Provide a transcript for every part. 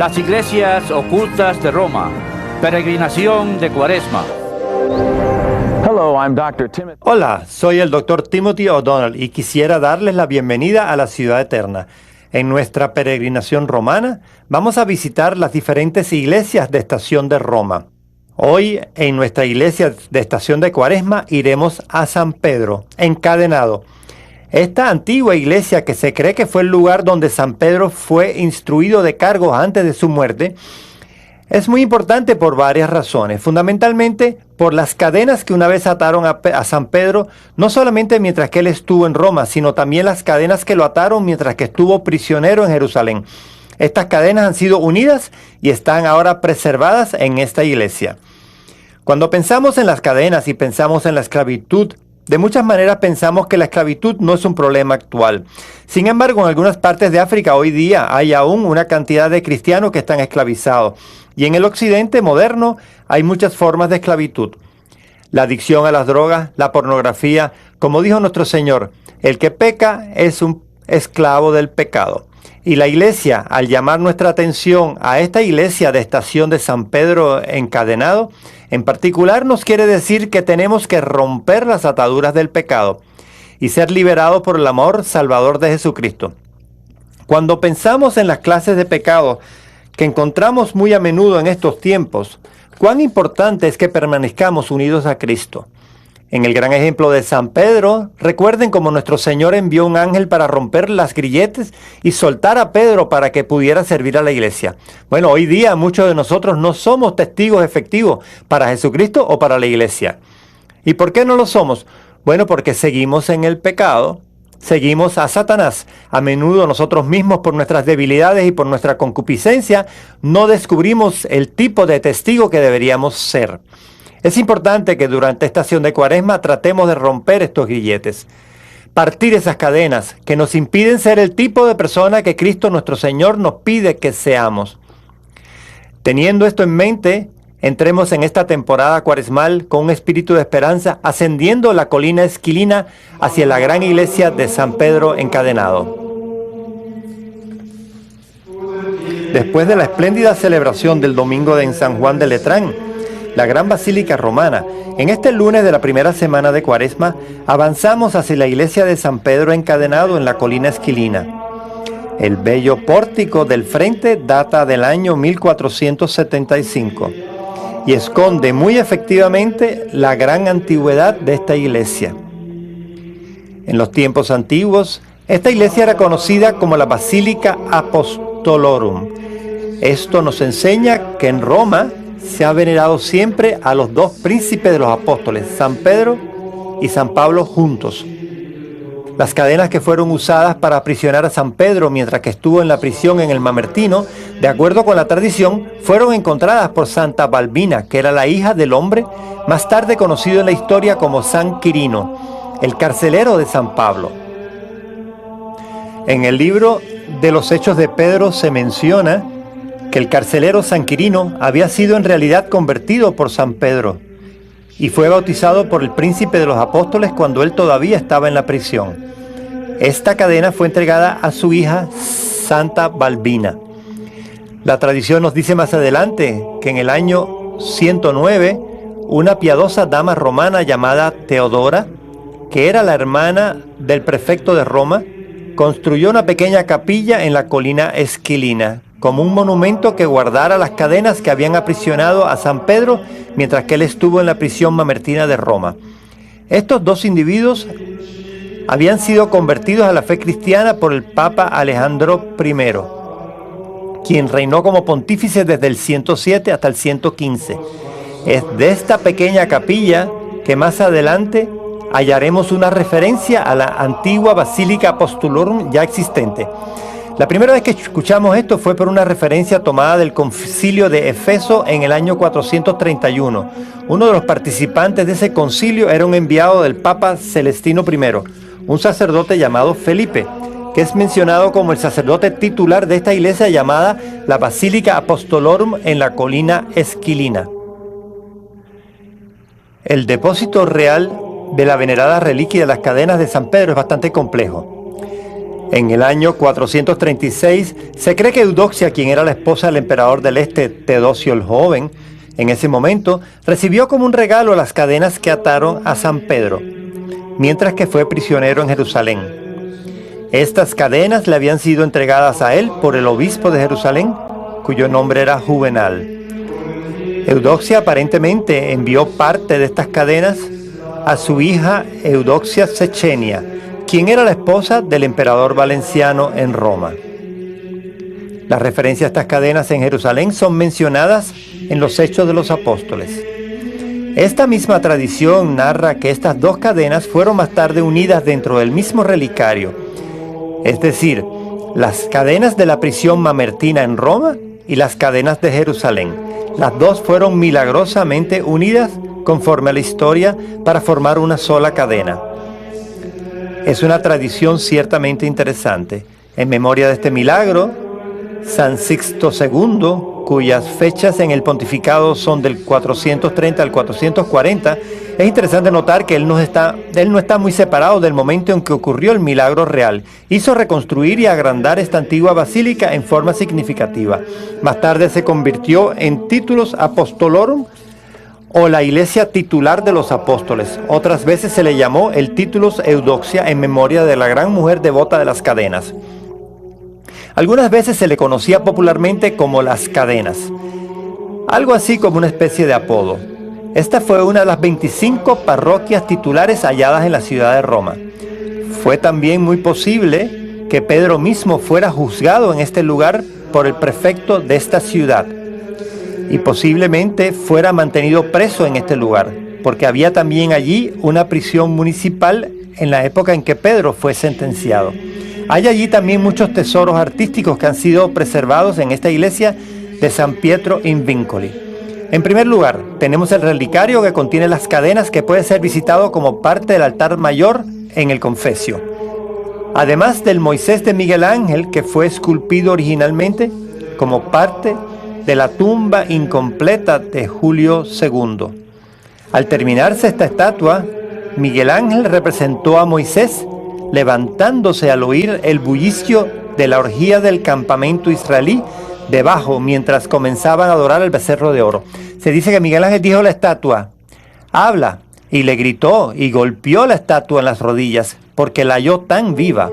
Las iglesias ocultas de Roma. Peregrinación de Cuaresma. Hola, soy el Dr. Timothy O'Donnell y quisiera darles la bienvenida a la Ciudad Eterna. En nuestra peregrinación romana vamos a visitar las diferentes iglesias de Estación de Roma. Hoy, en nuestra iglesia de Estación de Cuaresma, iremos a San Pedro, encadenado. Esta antigua iglesia, que se cree que fue el lugar donde San Pedro fue instruido de cargos antes de su muerte, es muy importante por varias razones. Fundamentalmente por las cadenas que una vez ataron a San Pedro, no solamente mientras que él estuvo en Roma, sino también las cadenas que lo ataron mientras que estuvo prisionero en Jerusalén. Estas cadenas han sido unidas y están ahora preservadas en esta iglesia. Cuando pensamos en las cadenas y pensamos en la esclavitud, de muchas maneras pensamos que la esclavitud no es un problema actual. Sin embargo, en algunas partes de África hoy día hay aún una cantidad de cristianos que están esclavizados. Y en el occidente moderno hay muchas formas de esclavitud. La adicción a las drogas, la pornografía, como dijo nuestro Señor, el que peca es un esclavo del pecado. Y la iglesia, al llamar nuestra atención a esta iglesia de Estación de San Pedro encadenado, en particular nos quiere decir que tenemos que romper las ataduras del pecado y ser liberados por el amor salvador de Jesucristo. Cuando pensamos en las clases de pecado que encontramos muy a menudo en estos tiempos, cuán importante es que permanezcamos unidos a Cristo. En el gran ejemplo de San Pedro, recuerden cómo nuestro Señor envió un ángel para romper las grilletes y soltar a Pedro para que pudiera servir a la iglesia. Bueno, hoy día muchos de nosotros no somos testigos efectivos para Jesucristo o para la iglesia. ¿Y por qué no lo somos? Bueno, porque seguimos en el pecado, seguimos a Satanás. A menudo nosotros mismos, por nuestras debilidades y por nuestra concupiscencia, no descubrimos el tipo de testigo que deberíamos ser. Es importante que durante esta estación de Cuaresma tratemos de romper estos grilletes, partir esas cadenas que nos impiden ser el tipo de persona que Cristo nuestro Señor nos pide que seamos. Teniendo esto en mente, entremos en esta temporada cuaresmal con un espíritu de esperanza, ascendiendo la colina Esquilina hacia la gran iglesia de San Pedro encadenado. Después de la espléndida celebración del domingo de San Juan de Letrán, la gran basílica romana, en este lunes de la primera semana de Cuaresma, avanzamos hacia la iglesia de San Pedro encadenado en la colina Esquilina. El bello pórtico del frente data del año 1475 y esconde muy efectivamente la gran antigüedad de esta iglesia. En los tiempos antiguos, esta iglesia era conocida como la Basílica Apostolorum. Esto nos enseña que en Roma se ha venerado siempre a los dos príncipes de los apóstoles, San Pedro y San Pablo juntos. Las cadenas que fueron usadas para aprisionar a San Pedro mientras que estuvo en la prisión en el Mamertino, de acuerdo con la tradición, fueron encontradas por Santa Balbina, que era la hija del hombre más tarde conocido en la historia como San Quirino, el carcelero de San Pablo. En el libro de los Hechos de Pedro se menciona que el carcelero San Quirino había sido en realidad convertido por San Pedro y fue bautizado por el príncipe de los apóstoles cuando él todavía estaba en la prisión. Esta cadena fue entregada a su hija Santa Balbina. La tradición nos dice más adelante que en el año 109, una piadosa dama romana llamada Teodora, que era la hermana del prefecto de Roma, construyó una pequeña capilla en la colina Esquilina, como un monumento que guardara las cadenas que habían aprisionado a San Pedro mientras que él estuvo en la prisión mamertina de Roma. Estos dos individuos habían sido convertidos a la fe cristiana por el Papa Alejandro I, quien reinó como pontífice desde el 107 hasta el 115. Es de esta pequeña capilla que más adelante hallaremos una referencia a la antigua Basílica Apostolorum ya existente. La primera vez que escuchamos esto fue por una referencia tomada del concilio de Éfeso en el año 431. Uno de los participantes de ese concilio era un enviado del Papa Celestino I, un sacerdote llamado Felipe, que es mencionado como el sacerdote titular de esta iglesia llamada la Basílica Apostolorum en la colina Esquilina. El depósito real de la venerada reliquia de las cadenas de San Pedro es bastante complejo. En el año 436 se cree que Eudoxia, quien era la esposa del emperador del Este, Teodosio el Joven, en ese momento recibió como un regalo las cadenas que ataron a San Pedro, mientras que fue prisionero en Jerusalén. Estas cadenas le habían sido entregadas a él por el obispo de Jerusalén, cuyo nombre era Juvenal. Eudoxia aparentemente envió parte de estas cadenas a su hija Eudoxia Sechenia, quien era la esposa del emperador Valenciano en Roma. Las referencias a estas cadenas en Jerusalén son mencionadas en los Hechos de los Apóstoles. Esta misma tradición narra que estas dos cadenas fueron más tarde unidas dentro del mismo relicario, es decir, las cadenas de la prisión mamertina en Roma y las cadenas de Jerusalén. Las dos fueron milagrosamente unidas conforme a la historia para formar una sola cadena. Es una tradición ciertamente interesante. En memoria de este milagro, San Sixto II, cuyas fechas en el pontificado son del 430 al 440, es interesante notar que él no está muy separado del momento en que ocurrió el milagro real. Hizo reconstruir y agrandar esta antigua basílica en forma significativa. Más tarde se convirtió en Titulus Apostolorum, o la iglesia titular de los apóstoles. Otras veces se le llamó el Titulus Eudoxia en memoria de la gran mujer devota de las cadenas. Algunas veces se le conocía popularmente como las cadenas, algo así como una especie de apodo. Esta fue una de las 25 parroquias titulares halladas en la ciudad de Roma. Fue también muy posible que Pedro mismo fuera juzgado en este lugar por el prefecto de esta ciudad, y posiblemente fuera mantenido preso en este lugar, porque había también allí una prisión municipal en la época en que Pedro fue sentenciado. Hay allí también muchos tesoros artísticos que han sido preservados en esta iglesia de San Pietro in Vincoli. En primer lugar, tenemos el relicario que contiene las cadenas, que puede ser visitado como parte del altar mayor en el confesio. Además del Moisés de Miguel Ángel, que fue esculpido originalmente como parte de la tumba incompleta de Julio II. Al terminarse esta estatua, Miguel Ángel representó a Moisés levantándose al oír el bullicio de la orgía del campamento israelí debajo, mientras comenzaban a adorar al becerro de oro. Se dice que Miguel Ángel dijo a la estatua: habla, y le gritó y golpeó la estatua en las rodillas porque la halló tan viva.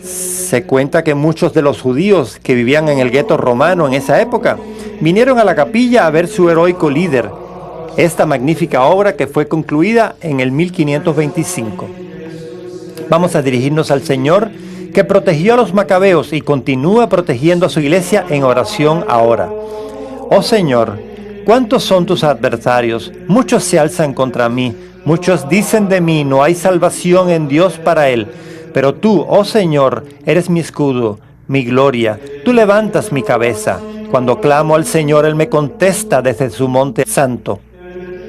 Se cuenta que muchos de los judíos que vivían en el gueto romano en esa época vinieron a la capilla a ver su heroico líder, esta magnífica obra que fue concluida en el 1525. Vamos a dirigirnos al Señor, que protegió a los macabeos y continúa protegiendo a su iglesia en oración ahora. Oh Señor, ¿cuántos son tus adversarios? Muchos se alzan contra mí, muchos dicen de mí, no hay salvación en Dios para él. Pero tú, oh Señor, eres mi escudo, mi gloria, tú levantas mi cabeza. Cuando clamo al Señor, Él me contesta desde su monte santo.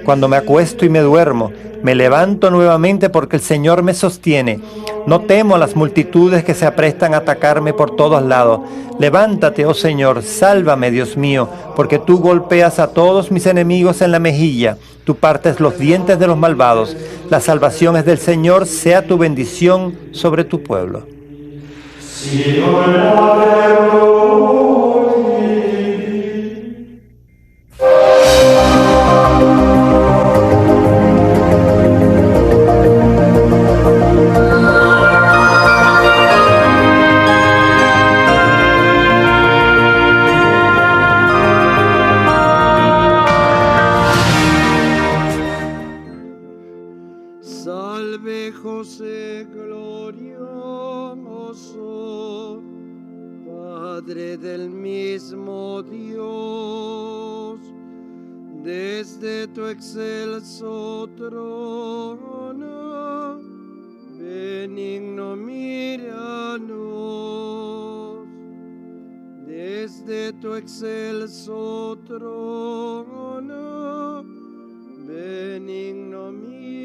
Cuando me acuesto y me duermo, me levanto nuevamente porque el Señor me sostiene. No temo a las multitudes que se aprestan a atacarme por todos lados. Levántate, oh Señor, sálvame, Dios mío, porque tú golpeas a todos mis enemigos en la mejilla. Tú partes los dientes de los malvados. La salvación es del Señor, sea tu bendición sobre tu pueblo. Salve José glorioso, Padre del mismo Dios, desde tu excelso trono, benigno míranos, desde tu excelso trono, benigno míranos.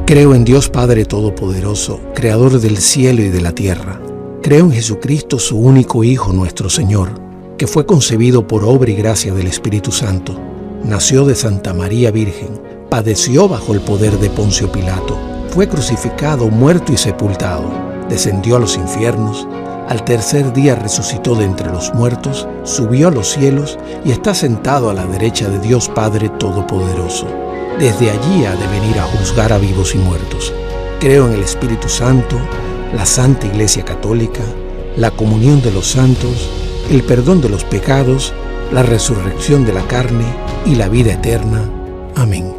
Creo en Dios Padre Todopoderoso, Creador del cielo y de la tierra. Creo en Jesucristo, su único Hijo, nuestro Señor, que fue concebido por obra y gracia del Espíritu Santo. Nació de Santa María Virgen, padeció bajo el poder de Poncio Pilato, fue crucificado, muerto y sepultado, descendió a los infiernos, al tercer día resucitó de entre los muertos, subió a los cielos y está sentado a la derecha de Dios Padre Todopoderoso. Desde allí ha de venir a juzgar a vivos y muertos. Creo en el Espíritu Santo, la Santa Iglesia Católica, la comunión de los santos, el perdón de los pecados, la resurrección de la carne y la vida eterna. Amén.